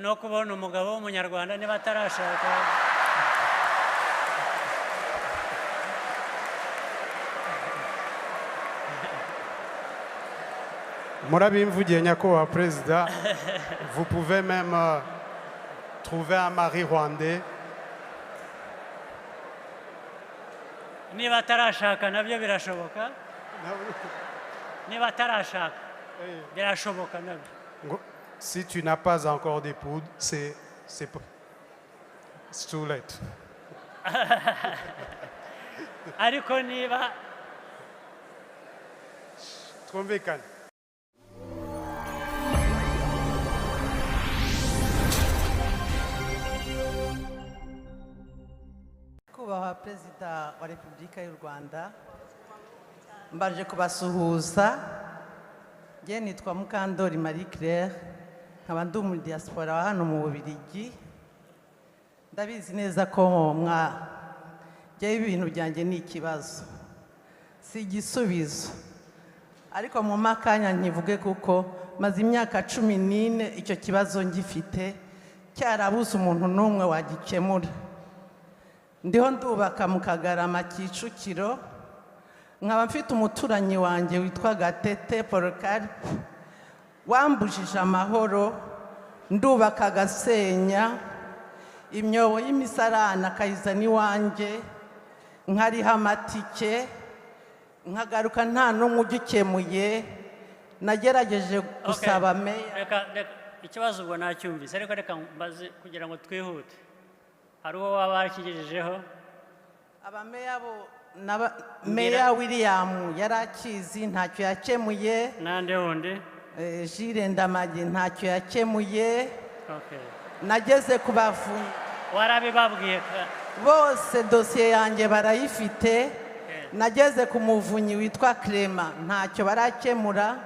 no kubona umugabo w'umunyarwanda niba atarashaka. Murabimvugiye nyakubahwa Président, vous pouvez même trouver un mari rwandais. Niba atarashaka nabyo birashoboka. Niba atarashaka birashoboka nabyo. Si tu n'as pas encore d'épouse, c'est too late. Ariko niba twumvikane. Kubaha Perezida wa Repubulika y'u Rwanda, mbaje kubasuhuza. Nge nitwa Mukandori Marie Claire, nkaba ndi mu diaspora wa hano mu Bubiligi. Ndabizi neza ko ngewe ibintu byanjye ni ikibazo, si igisubizo. Ariko mu makanya nkivuge kuko maze imyaka 14 icyo kibazo ngifite, cyarabuze umuntu n'umwe wagikemura. Ndiho ndubaka mu Kagarama Kicukiro, nkaba mfite umuturanyi wanjye witwa Gatete Porokari, wambujije amahoro, ndubaka agasenya, imyobo y'imisarane akayizana iwanjye, nkariha amatike, nkagaruka nta n'umwe ugikemuye. Nagerageje gusaba meya. Ikibazo ubwo nacyumvise, ariko reka mbaze kugira ngo twihute. Hari uwo waba warakigejejeho? Abameya bo Meya William yarakizi, ntacyo yakemuye. Nande wundi? Jire Ndamage ntacyo yakemuye. Nageze ku bavunyi, warabibabwiye bose dosiye yanjye barayifite. Nageze ku muvunyi witwa Clement, ntacyo barakemura.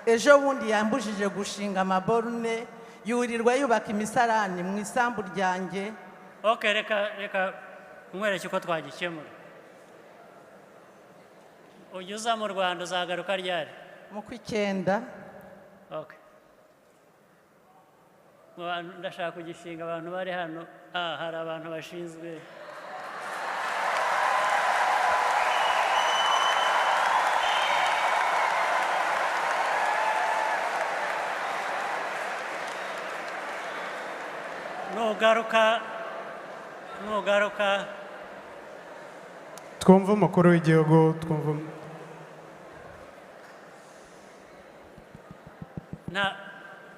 Ejo bundi yambujije gushinga amaborune, yurirwa yubaka imisarani mu isambu ryanjye. Reka nkwereke uko twagikemura. Ujya uza mu Rwanda uzagaruka ryari? Mu kw'icyenda. Ndashaka kugishinga abantu bari hano. Hari abantu bashinzwe. Nugaruka twumva umukuru w'igihugu, twumva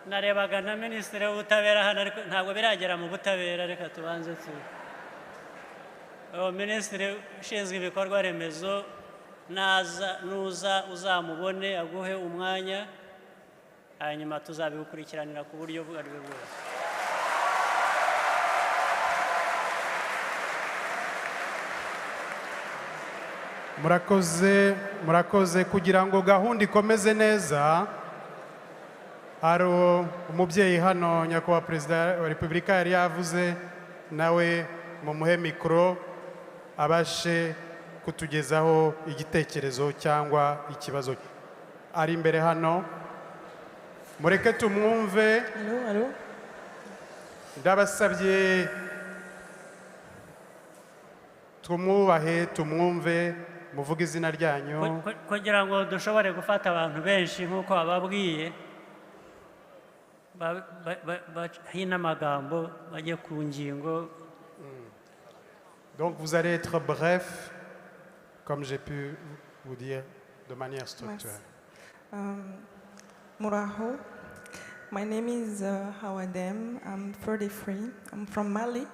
narebaga na Minisitiri w'Ubutabera hano, ariko ntabwo biragera mu butabera. Reka tubanze Minisitiri ushinzwe ibikorwa remezo nuza uzamubone aguhe umwanya, hanyuma tuzabikurikiranira ku buryo bwo ari bwo bwose. murakoze kugira ngo gahunda ikomeze neza. Hari umubyeyi hano nyakubahwa Perezida wa Repubulika yari yavuze, nawe mumuhe mikoro abashe kutugezaho igitekerezo cyangwa ikibazo ari imbere hano. Mureke tumwumve. Ndabasabye tumwubahe, tumwumve, muvuge izina ryanyu kugira ngo dushobore gufata abantu benshi nk'uko bababwiye, hino amagambo bajye ku ngingo. Donc vous allez être bref, comme j'ai pu vous dire, de manière structurelle. Muraho. My name is Hawadem. I'm 33. I'm from Mali,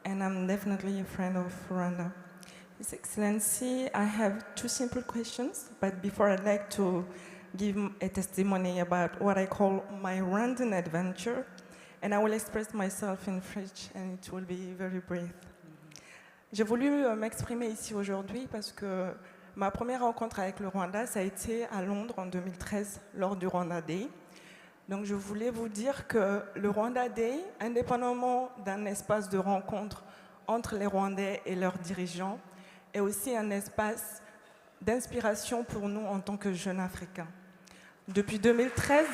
and I'm definitely a friend of Rwanda. His Excellency, I have two simple questions, but before I'd like to give a testimony about what I call my Rwandan adventure, and I will express myself in French, and it will be very brief. J'ai voulu m'exprimer ici aujourd'hui parce que ma première rencontre avec le Rwanda, ça a été à Londres en 2013, lors du Rwanda Day. Donc je voulais vous dire que le Rwanda Day, indépendamment d'un espace de rencontre entre les Rwandais et leurs dirigeants, est aussi un espace d'inspiration pour nous en tant que jeunes Africains. Depuis 2013,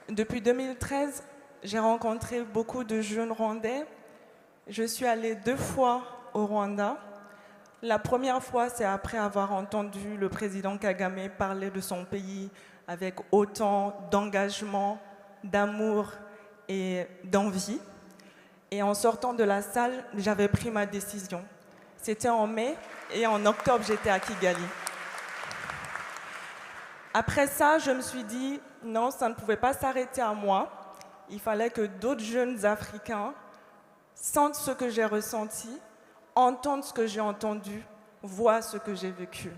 Depuis 2013, j'ai rencontré beaucoup de jeunes Rwandais. Je suis allée 2 fois au Rwanda. La première fois, c'est après avoir entendu le président Kagame parler de son pays avec autant d'engagement, d'amour et d'envie. Et en sortant de la salle, j'avais pris ma décision. C'était en mai et en octobre, j'étais à Kigali. Après ça, je me suis dit, non, ça ne pouvait pas s'arrêter à moi. Il fallait que d'autres jeunes Africains sentent ce que j'ai ressenti, entendent ce que j'ai entendu, voient ce que j'ai vécu.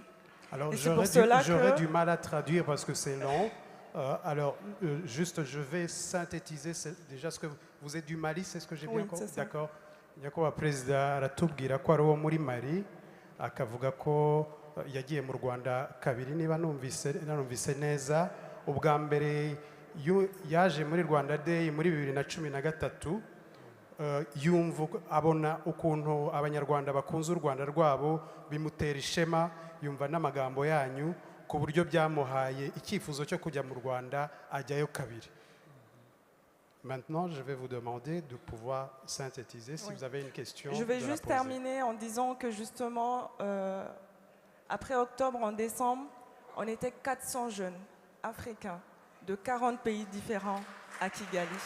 Alors, Et c'est pour cela j'aurais que- du mal à traduire parce que c'est long. Juste, je vais synthétiser déjà ce que vous êtes du Mali, c'est ce que j'ai bien Oui, compris. c'est ça. D'accord. Nyakubahwa perezida aratubwira ko ari uwo muri Mali, akavuga ko yagiye mu Rwanda kabiri niba nanumvise neza. Ubwa mbere yaje muri Rwanda Day muri 2013. Yumva abona ukuntu abanyarwanda bakunze u Rwanda rwabo bimutera ishema, yumva n'amagambo yanyu ku buryo byamuhaye icyifuzo cyo kujya mu Rwanda ajyayo kabiri. Maintenant, je vais vous demander de pouvoir synthétiser si Oui. vous avez une question. Je vais de la juste poser. terminer en disant que justement, après octobre, en décembre, on était 400 jeunes africains de 40 pays différents à Kigali.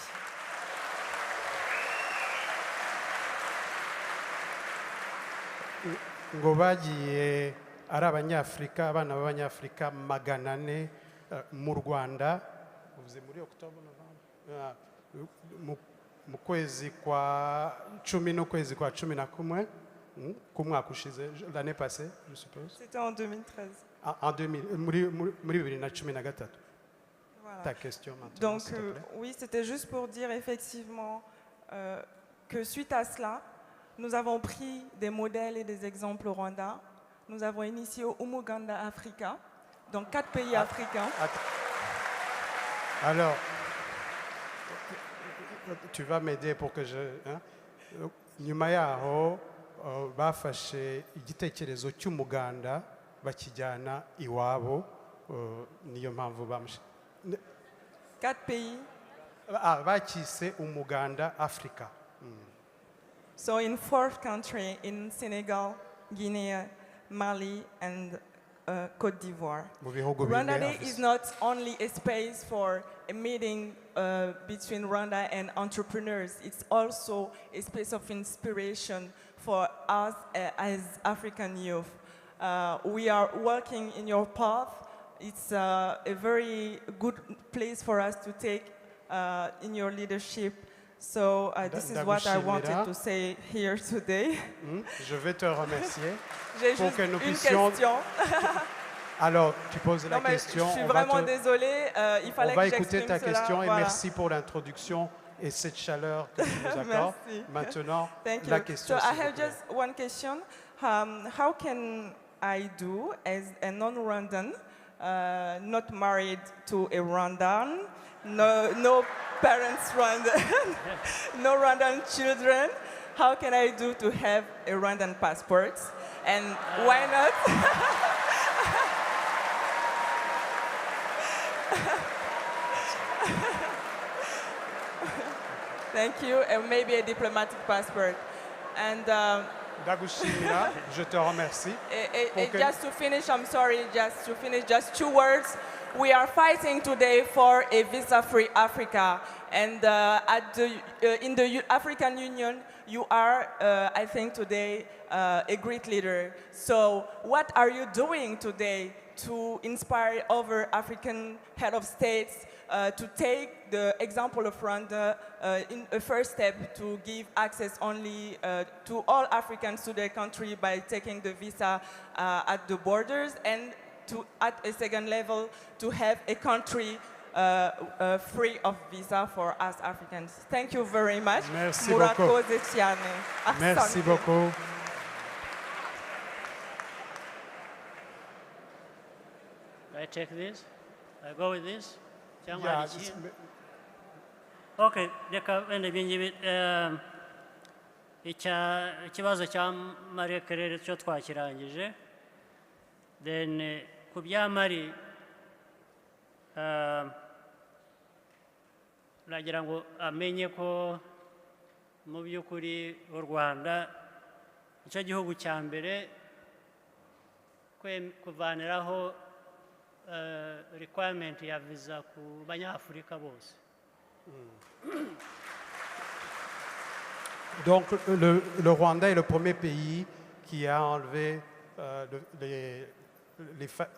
Ngo bagiye ari abanyafurika, abana b'abanyafurika 400 mu Rwanda. Uvuze muri octobre, novembre, mu kwezi kwa 10 n'ukwezi kwa 11 ku mwaka ushize, l'année passée, je suppose. C'était en 2013. En 2000, muri 2013. Voilà. Ta question maintenant, Donc s'il te plaît. oui, c'était juste pour dire effectivement que suite à cela, nous avons pris des modèles et des exemples au Rwanda. Nous avons initié au Umuganda Africa, dans 4 pays africains. Alors, tu vas m'aider pour que je... hein? Nyuma yaho bafashe igitekerezo cy'umuganda bakijyana iwabo, niyo mpamvu bamushe 4 pays. bakise umuganda Africa. So in 4th country, in Senegal, Guinea, Mali, and Côte d'Ivoire. Mu bihugu Rwanda bine Day Africa. is not only a space for a meeting between Rwanda and entrepreneurs, it's also a space of inspiration for us as African youth. We are working in your path. It's a very good place for us to take in your leadership. So this is what I wanted to say here today. Je vais te remercier. J'ai Pour juste que nous une puissions- question. Alors, tu poses la Non, mais question. je suis on va vraiment te- désolée. Il On fallait va que écouter j'exprime ta cela. question et Voilà. merci pour l'introduction et cette chaleur que tu nous accordes. Merci. Maintenant, Thank you. la question. So I s'il vous have plaît. just one question. How can I do as a non-Rwandan, not married to a Rwandan, no parents Rwandan, no Rwandan children? How can I do to have a Rwandan passport? And why not? Thank you, and maybe a diplomatic passport. And Dagushimira, je te remercie. Okay. just to finish, I'm sorry, just 2 words. We are fighting today for a visa-free Africa. And in the African Union, you are, I think today, a great leader. So what are you doing today to inspire other African head of states to take the example of Rwanda in a first step to give access only to all Africans to their country by taking the visa at the borders, and to, at a second level, to have a country free of visa for us Africans. Thank you very much. Merci Murako beaucoup. Zetiane. Merci Asante. beaucoup. I take this? I go with this? Cyangwa Yeah, hari ikindi? Okay, reka wenda ibyo ngibi ikibazo cya Marie Claire cyo twakirangije. Then ku bya Marie nagira ngo amenye ko mu by'ukuri u Rwanda nicyo gihugu cya mbere kuvaniraho requirement ya visa ku banyafurika bose. Donc le Rwanda est le premier pays qui a enlevé,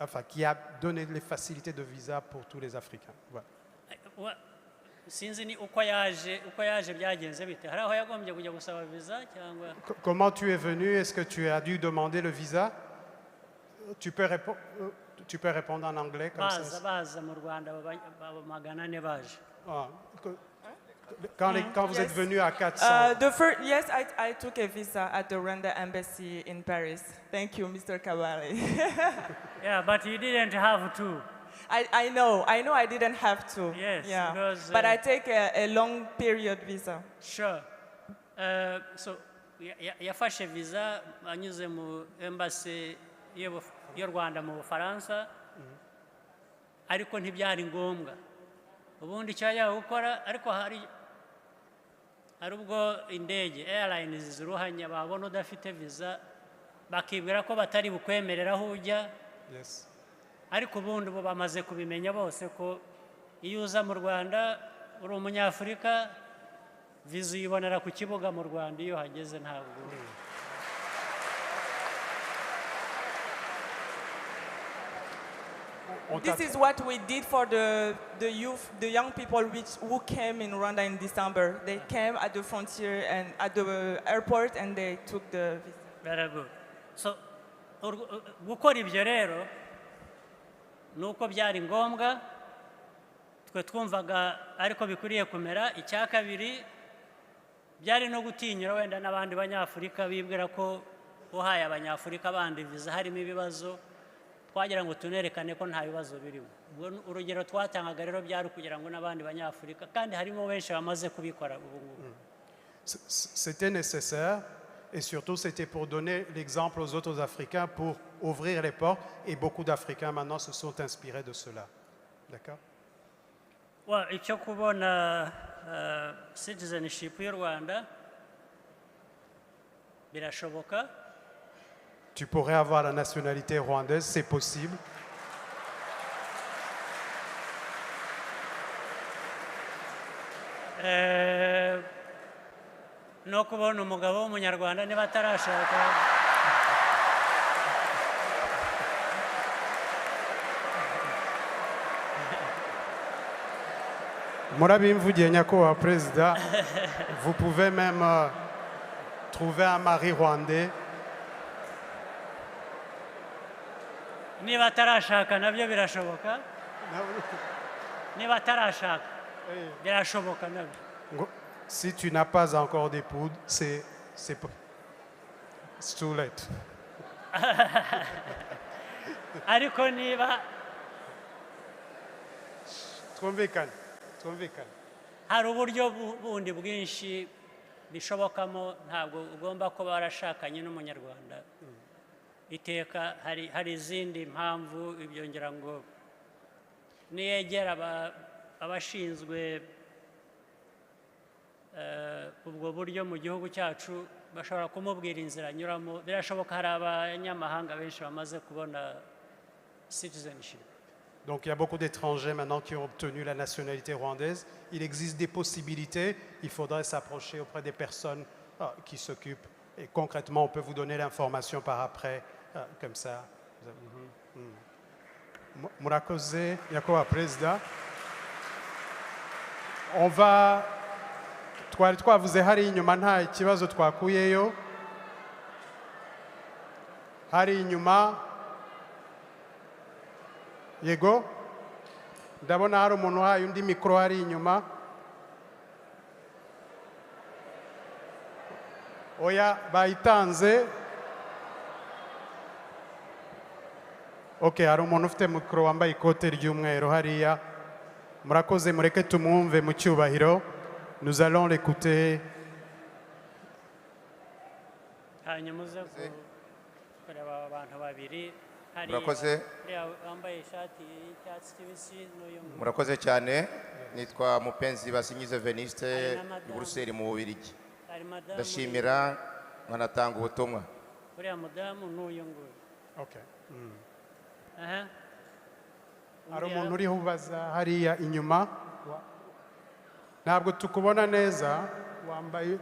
enfin, qui a donné les facilités de visa pour tous les Africains. Voilà. Sinzi ni uko yaje byagenze bite, hari aho yagombye kujya gusaba visa cyangwa? Comment tu es venu? Est-ce que tu as dû demander le visa? Tu peux répondre en anglais comme ça. Baza mu Rwanda magana ane baje. Quand vous êtes venu à 400. Yes, I took a visa at the Rwanda embassy in Paris. Thank you, Mr. Kabale. Yeah, but you didn't have to. I know I didn't have to. Yes, yeah. because, but I take a long period visa. Sure. So yafashe visa anyuze mu embassy y'u Rwanda mu Bufaransa, ariko ntibyari ngombwa. Ubundi cyajya gukora, ariko hari ubwo indege airlines ziruhanya babona udafite visa bakibwira ko batari bukwemerera aho ujya. Yes. Ariko ubundi bo bamaze kubimenya bose ko iyo uza mu Rwanda uri umunyafurika visa uyibonera ku kibuga mu Rwanda iyo hageze ntabwo. This is what we did for the young people who came in Rwanda in December. They came at the frontier and at the airport and they took the visa. Very good. So gukora ibyo rero nuko byari ngombwa, twe twumvaga ariko bikwiriye kumera. Icya kabiri byari no gutinyura wenda n'abandi banyafurika bibwira ko uhaye abanyafurika bandi visa harimo ibibazo, twagira ngo tunerekane ko nta bibazo birimo. Urugero twatangaga rero byari kugira ngo n'abandi banyafurika, kandi harimo benshi bamaze kubikora ubu ngubu. C'était nécessaire et surtout c'était pour donner l'exemple aux autres Africains, pour ouvrir les portes, et beaucoup d'Africains maintenant se sont inspirés de cela. D'accord? Icyo kubona citizenship y'u Rwanda birashoboka. Tu pourrais avoir la nationalité rwandaise, c'est possible. No kubona umugabo w'umunyarwanda niba atarashaka. Murabimvugiye nyakubahwa Président, vous pouvez même trouver un mari rwandais. Niba atarashaka nabyo birashoboka. Niba atarashaka birashoboka nabyo. Si tu n'as pas encore d'épouse, c'est too late. Ariko niba twumvikane. hari uburyo bundi bwinshi bishobokamo, ntabwo ugomba kuba warashakanye n'umunyarwanda iteka. Hari izindi mpamvu, ibyo ngira ngo niyegera abashinzwe ubwo buryo mu gihugu cyacu bashobora kumubwira inzira anyuramo. Birashoboka, hari abanyamahanga benshi bamaze kubona citizenship. Donc il y a beaucoup d'étrangers maintenant qui ont obtenu la nationalité rwandaise. Il existe des possibilités. Il faudrait s'approcher auprès des personnes qui s'occupent. Et concrètement, on peut vous donner l'information par après, comme ça. Murakoze, nyakubahwa Perezida. On va... twari twavuze hari inyuma nta ikibazo twakuyeyo. Hari inyuma. Yego. Ndabona hari umuntu uhaye undi mikoro hari inyuma. Oya, bayitanze. Okay, hari umuntu ufite mikoro wambaye ikote ry'umweru hariya. Murakoze, mureke tumwumve mu cyubahiro. Nous allons l'écouter. Hanyuma uze kureba abantu babiri hari Murakoze. uriya wambaye ishati y'icyatsi kibisi n'uyu nguyu. Murakoze cyane. Nitwa Mupenzi Basinyize Veniste Hari na Madame. i Buruseli mu Bubiligi. hari madamu Ndashimira nkanatanga ubutumwa. uriya mudamu n'uyu nguyu. Okay. Aha. hari Uriya- umuntu uriho ubaza hariya inyuma ntabwo tukubona neza wambaye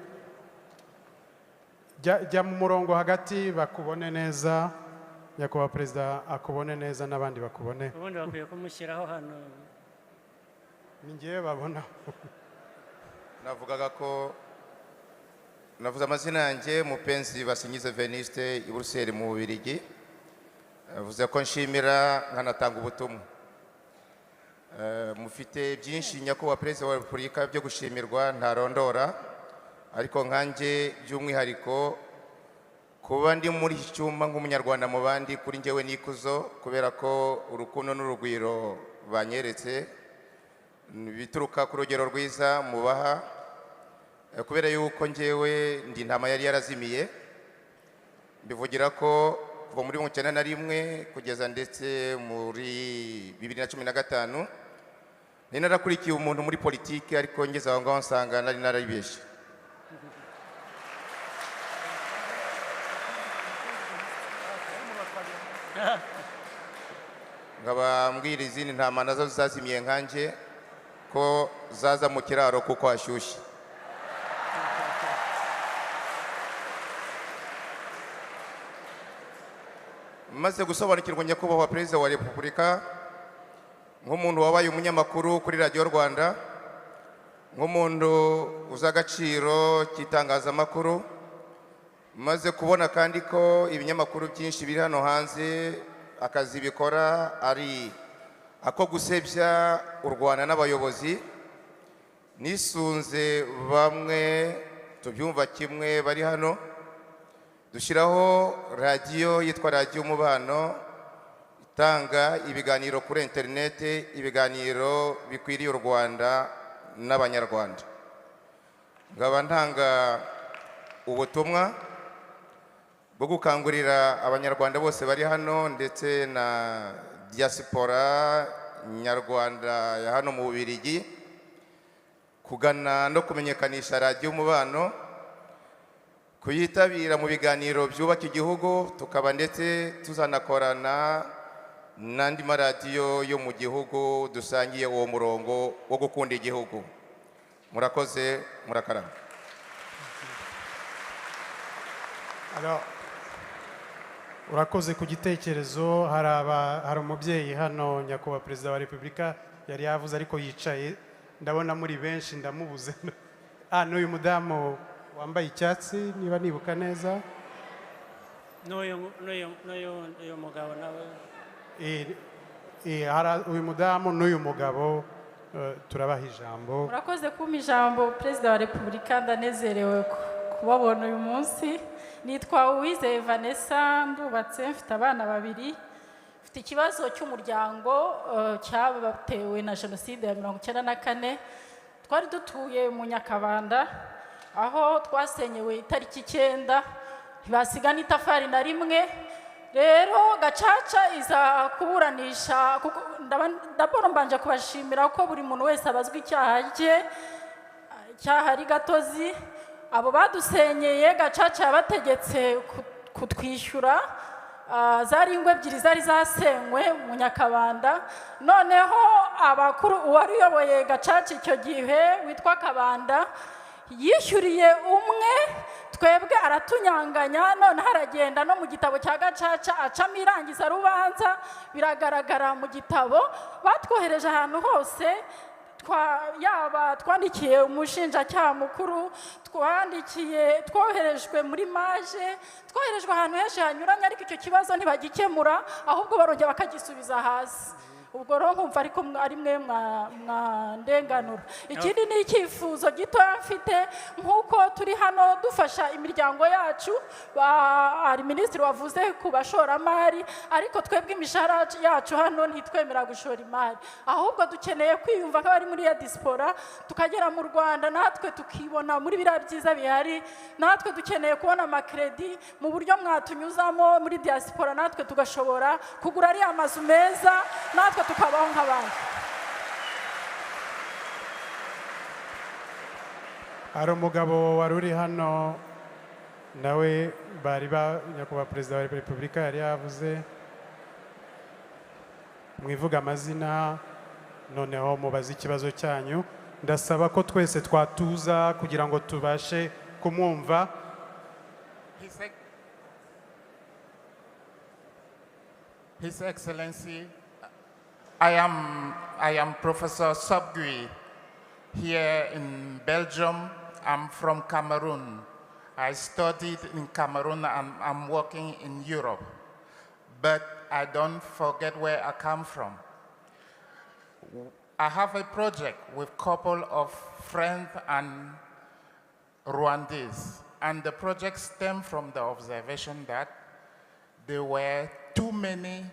jya mu murongo hagati bakubone neza nyakubahwa perezida akubone neza n'abandi bakubone ubundi bakwiye kumushyiraho hano. ni ngewe babona Navugaga ko navuze amazina yanjye Mupenzi Basinyize Veniste i Buruseli mu Bubiligi. Navuze ko nshimira nkanatanga ubutumwa. Mufite byinshi nyakubahwa perezida wa Repubulika byo gushimirwa ntarondora, ariko nkanjye by'umwihariko kuba ndi muri iki cyumba nk'umunyarwanda mu bandi kuri njyewe n'ikuzo, kubera ko urukundo n'urugwiro banyeretse bituruka ku rugero rwiza mubaha, kubera yuko njyewe ndi intama yari yarazimiye. Mbivugira ko kuva muri 1991 kugeza ndetse muri 2015 nari narakurikiye umuntu muri politiki, ariko ngeze aho ngaho nsanga nari naribeshye. Nkaba mbwira izindi ntama nazo zazimiye nkanjye ko zaza mu kiraro kuko hashyushye. Maze gusobanukirwa nyakubahwa perezida wa Repubulika nk'umuntu wabaye umunyamakuru kuri Radio Rwanda, nk'umuntu uzi agaciro cy'itangazamakuru, maze kubona kandi ko ibinyamakuru byinshi biri hano hanze akazi bikora ari ako gusebya u Rwanda n'abayobozi, nisunze bamwe tubyumva kimwe bari hano, dushyiraho radiyo yitwa Radio Umubano itanga ibiganiro kuri interinete, ibiganiro bikwiriye u Rwanda n'abanyarwanda. Ngaba ntanga ubutumwa bwo gukangurira abanyarwanda bose bari hano ndetse na diaspora nyarwanda ya hano mu Bubiligi kugana no kumenyekanisha Radio Umubano, kuyitabira mu biganiro byubaka igihugu, tukaba ndetse tuzanakorana n'andi maradiyo yo mu gihugu dusangiye uwo murongo wo gukunda igihugu. Murakoze, murakarama. urakoze ku gitekerezo. hari umubyeyi hano nyakubahwa perezida wa Repubulika yari yavuze ariko yicaye, ndabona muri benshi ndamubuze. N'uyu mudamu wambaye icyatsi niba nibuka neza, n'uyu mugabo nawe. uyu mudamu n'uyu mugabo turabaha ijambo. Murakoze kumpa ijambo perezida wa Repubulika, ndanezerewe kubabona uyu munsi. Nitwa Uwizeye Vanessa, ndubatse, mfite abana babiri. Mfite ikibazo cy'umuryango cyabatewe na jenoside ya 1994. Twari dutuye mu Nyakabanda aho twasenyewe itariki 9, ntibasiga n'itafari na rimwe. Rero gacaca iza kuburanisha, ndabona mbanje kubashimira ko buri muntu wese abazwa icyaha cye, icyaha ari gatozi. Abo badusenyeye gacaca yabategetse kutwishyura zari ingwe ebyiri zari zasenywe mu Nyakabanda. Noneho abakuru uwari uyoboye gacaca icyo gihe witwa Kabanda yishyuriye umwe, twebwe aratunyanganya. None haragenda no mu gitabo cya gacaca acamo irangiza rubanza, biragaragara mu gitabo. Batwohereje ahantu hose, yaba twandikiye umushinjacyaha mukuru, twoherejwe muri maje, twoherejwe ahantu henshi hanyuranye, ariko icyo kibazo ntibagikemura, ahubwo barongera bakagisubiza hasi. ubwo rero nkumva ariko ari mwe mwandenganura. Ikindi ni icyifuzo gitoya mfite, nk'uko turi hano dufasha imiryango yacu, hari minisitiri wavuze ku bashoramari, ariko twebwe imishahara yacu hano ntitwemera gushora imari, ahubwo dukeneye kwiyumva nk'abari muri ya diaspora, tukagera mu Rwanda natwe tukibona muri biriya byiza bihari. Natwe dukeneye kubona amakredi mu buryo mwatunyuzamo muri diaspora, natwe tugashobora kugura ariya mazu meza, natwe tukabaho nk'abandi. hari umugabo wari uri hano nawe nyakubahwa perezida wa repubulika yari yavuze, mwivuga amazina noneho mubaze ikibazo cyanyu. Ndasaba ko twese twatuza kugira ngo tubashe kumwumva. His Excellency, I am Professor Sobgui here in Belgium. I'm from Cameroon. I studied in Cameroon and I'm working in Europe. But I don't forget where I come from. I have a project with a couple of friends and Rwandese. And the project stemmed from the observation that there were too many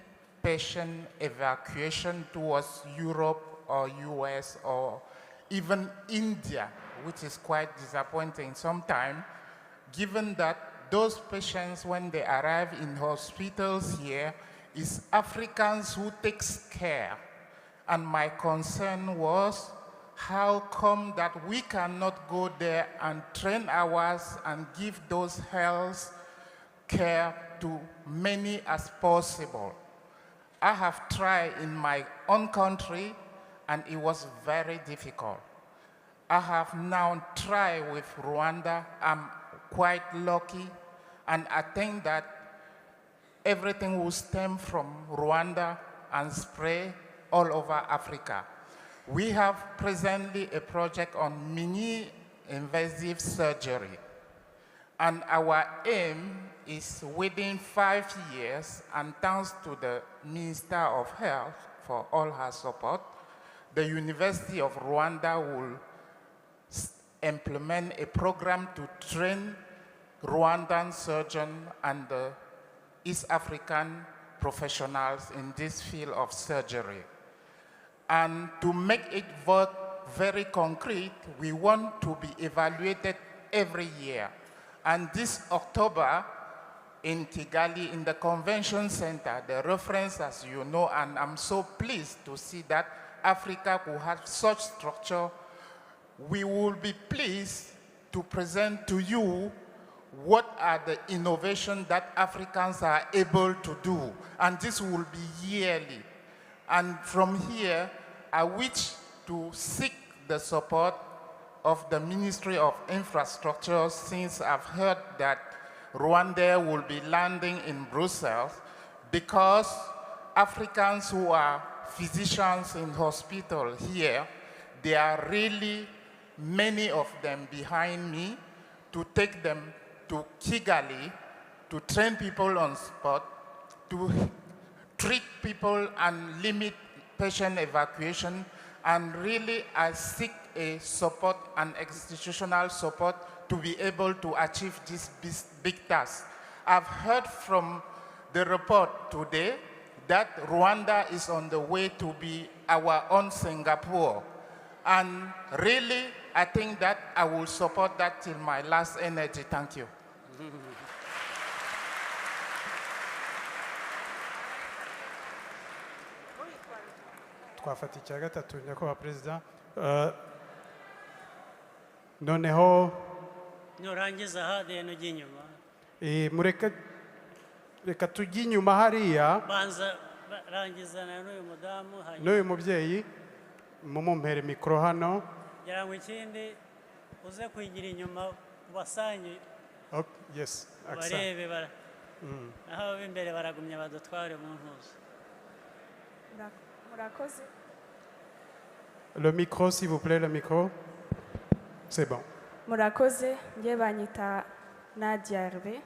patient evacuation towards Europe or US or even India, which is quite disappointing sometimes, given that those patients, when they arrive in hospitals here, is Africans who takes care. And my concern was, how come that we cannot go there and train ours and give those health care to many as possible? I have tried in my own country, and it was very difficult. I have now tried with Rwanda. I'm quite lucky, and I think that everything will stem from Rwanda and spread all over Africa. We have presently a project on mini-invasive surgery, and our aim is within 5 years, and thanks to the Minister of Health for all her support, the University of Rwanda will implement a program to train Rwandan surgeons and the East African professionals in this field of surgery. And to make it work very concrete, we want to be evaluated every year. And this October, in Kigali, in the Convention Center, the reference, as you know, and I'm so pleased to see that Africa will have such structure, we will be pleased to present to you what are the innovations that Africans are able to do. And this will be yearly. And from here, I wish to seek the support of the Ministry of Infrastructure, since I've heard that Rwanda will be landing in Brussels, because Africans who are physicians in hospital here, there are really many of them behind me, to take them to Kigali, to train people on spot, to treat people and limit patient evacuation. And really, I seek a support and institutional support to be able to achieve this big task. I've heard from the report today that Rwanda is on the way to be our own Singapore. And really, I think that I will support that till my last energy. Thank you. twafata icya gatatu nyakubahwa perezida. Noneho nurangiza hadiya nujya inyuma, reka tujye inyuma hariya, banza rangizana n'uyu mudamu, n'uyu mubyeyi mumumpere mikoro hano. ngira ngo ikindi uze kwigira inyuma ubasanye, yes, barebe aho b'imbere baragumye badutware mu ntuza. Murakoze. Le micro, s'il vous plaît, le micro. C'est bon. Murakoze, nge banyita Nadia Hervé.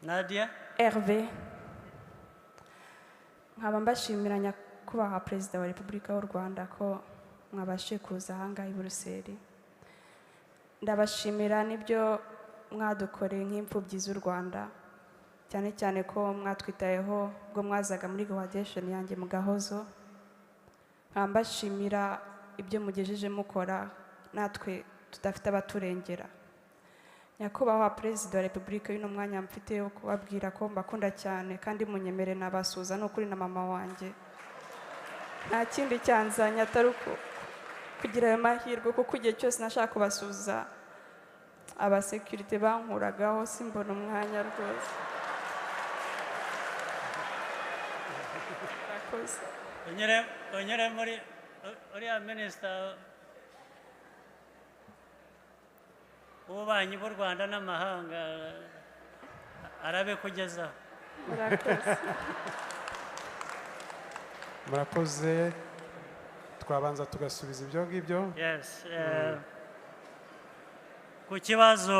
Nadia? Hervé. nkaba mbashimira nyakubahwa perezida wa repubulika y'u rwanda ko mwabashije kuza ahangaha i buruseli. Ndabashimira n'ibyo mwadukoreye nk'imfubyi z'u rwanda, cyane cyane ko mwatwitayeho ubwo mwazaga muri graduation yanjye mu Gahozo. Nkaba mbashimira ibyo mugejeje mukora natwe tudafite abaturengera. Nyakubahwa perezida wa repubulika, y'uno mwanya mfite wo kubabwira ko mbakunda cyane kandi munyemere nabasuza n'ukuri na mama wanjye. Nta kindi cyanzanye atari kugira ayo mahirwe, kuko igihe cyose nashaka kubasuza abasekirite bankuragaho simbona umwanya rwose. Onyere muri uriya minisita w'ububanyi bw'u Rwanda n'amahanga arabikugezaho. murakoze. Twabanza tugasubiza ibyo ngibyo. Yes. Ku kibazo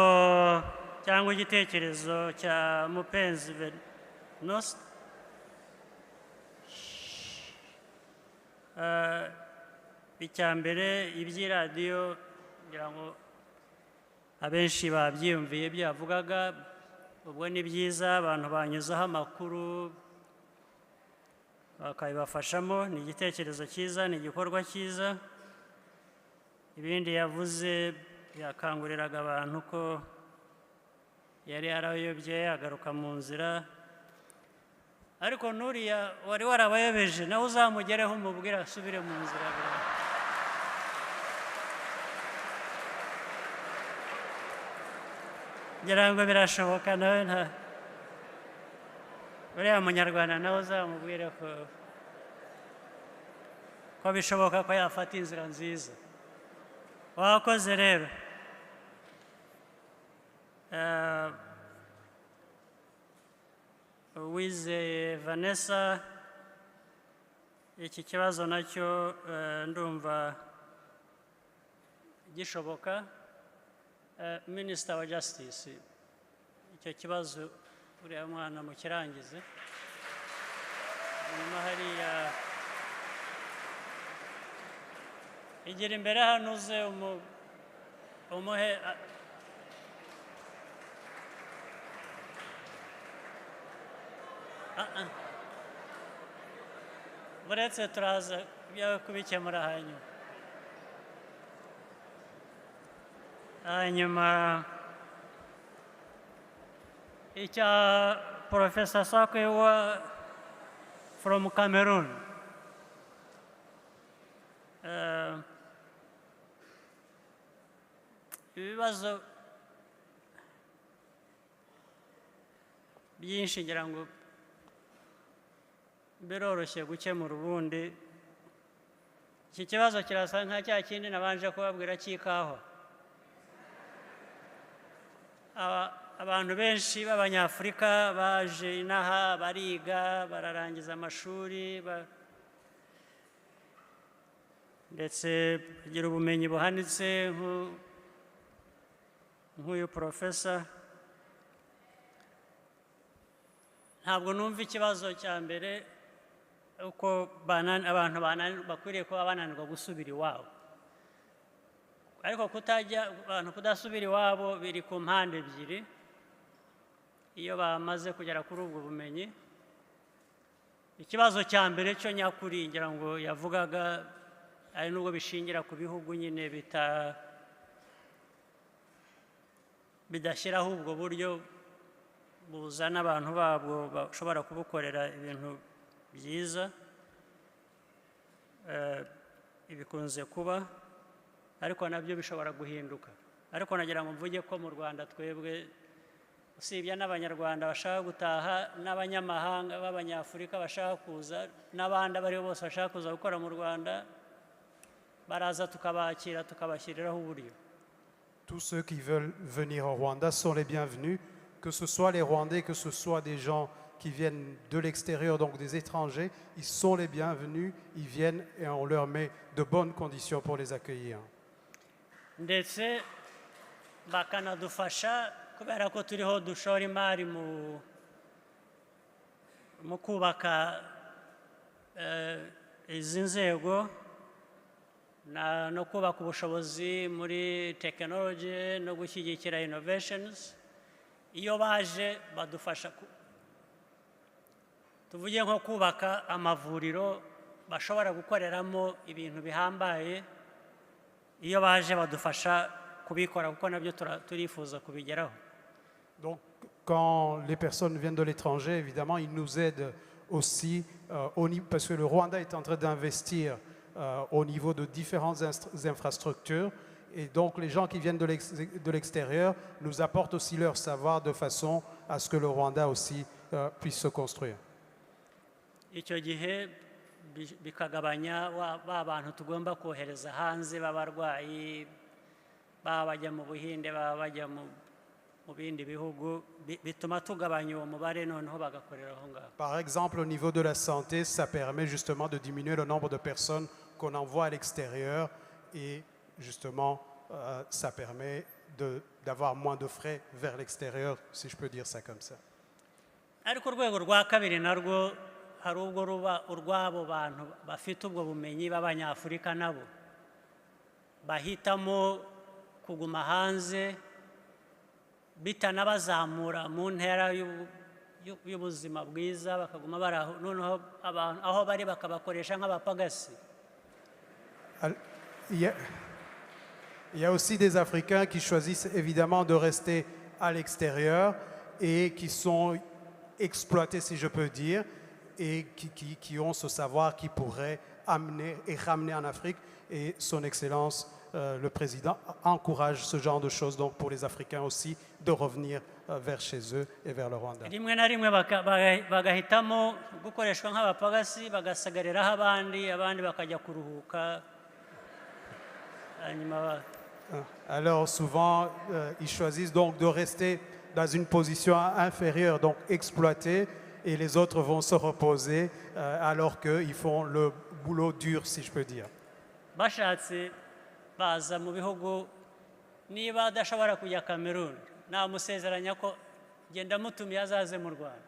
cyangwa igitekerezo cya Mupenzi Venuste, icya mbere iby'iradiyo ngira ngo abenshi babyiyumviye byavugaga, ubwo ni byiza abantu banyuzaho amakuru bakabibafashamo, ni igitekerezo cyiza, ni igikorwa cyiza. Ibindi yavuze yakanguriraga abantu ko yari yarayobye agaruka mu nzira, ariko n'uriya wari warabayobeje nawe uzamugereho umubwire asubire mu nzira. ngira ngo birashoboka, nawe nta uriya munyarwanda nawe uzamubwire ko bishoboka ko yafata inzira nziza. Wakoze rero. Uwizeye Vanessa, iki kibazo nacyo ndumva gishoboka. Minisita wa Justice, icyo kibazo uriya mwana mukirangize. Nyuma hariya igira imbere hano uze umuhe buretse turaza kubikemura hanyuma icya Professor Sakwe from Cameroon. Ibibazo byinshi ngira ngo biroroshye gukemura. Ubundi iki kibazo kirasa nka cya kindi nabanje kubabwira cy'ikawa. Abantu benshi b'Abanyafurika baje inaha bariga bararangiza amashuri ndetse bagira ubumenyi buhanitse nk'uyu profesa. Ntabwo numva ikibazo cya mbere uko abantu bakwiriye kuba bananirwa gusubira iwabo, ariko abantu kudasubira iwabo biri ku mpande ebyiri. Iyo bamaze kugera kuri ubwo bumenyi, ikibazo cya mbere cyo nyakuri ngira ngo yavugaga ari nubwo bishingira ku bihugu nyine bidashyiraho ubwo buryo buzana abantu babwo bashobora kubukorera ibintu byiza. Ibikunze kuba, ariko nabyo bishobora guhinduka. Ariko nagira ngo mvuge ko mu Rwanda twebwe, usibye n'Abanyarwanda bashaka gutaha n'abanyamahanga b'Abanyafurika bashaka kuza n'abandi abo ari bo bose bashaka kuza gukora mu Rwanda, baraza tukabakira tukabashyiriraho uburyo. Tous ceux qui veulent venir au Rwanda sont les bienvenus, que ce soit les Rwandais, que ce soit des gens qui viennent de l'extérieur, donc des étrangers, ils sont les bienvenus, ils viennent et on leur met de bonnes conditions pour les accueillir. Ndetse bakanadufasha kubera ko turiho dushora imari mu kubaka izi nzego no kubaka ubushobozi muri tekinoloji no gushyigikira innovations iyo baje badufasha tuvuge nko kubaka amavuriro bashobora gukoreramo ibintu bihambaye iyo baje badufasha kubikora kuko nabyo turifuza kubigeraho. Donc, quand les personnes viennent de l'étranger, évidemment, ils nous aident aussi, parce que le Rwanda est en train d'investir au niveau de différentes infrastructures. Et donc, les gens qui viennent de l'extérieur nous apportent aussi leur savoir de façon à ce que le Rwanda aussi puisse se construire. Icyo gihe bikagabanya ba bantu tugomba kohereza hanze b'abarwayi baba bajya mu Buhinde baba bajya mu bindi bihugu bituma tugabanya uwo mubare noneho bagakorera aho ngaho. Par exemple, au niveau de la santé, ça permet justement de diminuer le nombre de personnes qu'on envoie à l'extérieur et justement, ça permet d'avoir moins de frais vers l'extérieur, si je peux dire ça comme ça. Ariko urwego rwa kabiri narwo hari ubwo ruba urwabo bantu bafite ubwo bumenyi b'Abanyafurika nabo bahitamo kuguma hanze bitanabazamura mu ntera y'ubuzima bwiza bakaguma bari aho noneho aho bari bakabakoresha nk'abapagasi. Il y a aussi des Africains qui choisissent évidemment de rester à l'extérieur et qui sont exploités, si je peux dire, et qui ont ce savoir qui pourrait amener et ramener en Afrique. Et son Excellence, le Président, encourage ce genre de choses donc pour les Africains aussi de revenir vers chez eux et vers le Rwanda. Rimwe na rimwe bagahitamo gukoreshwa nk'abapagasi bagasagariraho abandi bakajya kuruhuka. Alors souvent, ils choisissent donc de rester dans une position inférieure, donc exploités, et les autres vont se reposer alors qu'ils font le boulot dur, si je peux dire. Bashatse baza mu bihugu niba adashobora kujya Cameroon namusezeranya ko genda mutumiye azaze mu Rwanda.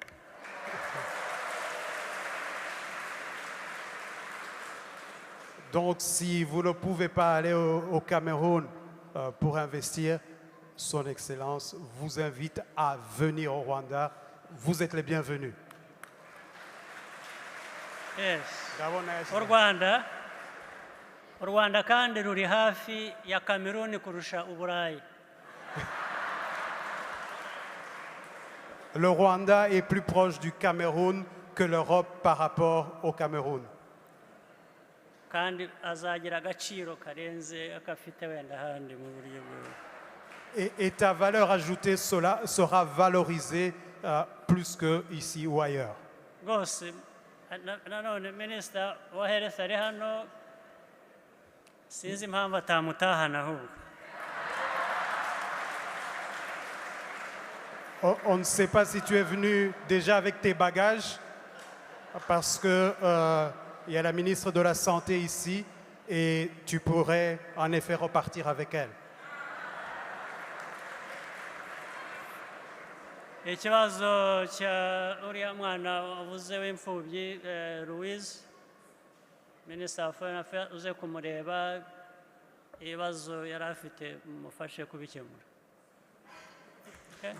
Donc si vous ne pouvez pas aller au Cameroun pour investir, son Excellence vous invite à venir au Rwanda. Vous êtes les bienvenus. Yes. U Rwanda kandi ruri hafi ya Cameroon kurusha Uburayi. Le Rwanda est plus proche du Cameroun que l'Europe par rapport au Cameroun. Kandi azagira agaciro karenze akafite wenda handi mu buryo bwe. Et ta valeur ajoutée sera valorisée plus que ici ou ailleurs. Rwose nanone minisita wa health ari hano sinzi impamvu atamutahana ahubwo. On ne sait pas si tu es venu déjà avec tes bagages, parce que il y a la ministre de la Santé ici et tu pourrais en effet repartir avec elle. Ikibazo cya uriya mwana wavuze w'imfubyi Louise, Minisita wa Foreign Affairs uze kumureba ibibazo yari afite mufashe kubikemura. Okay?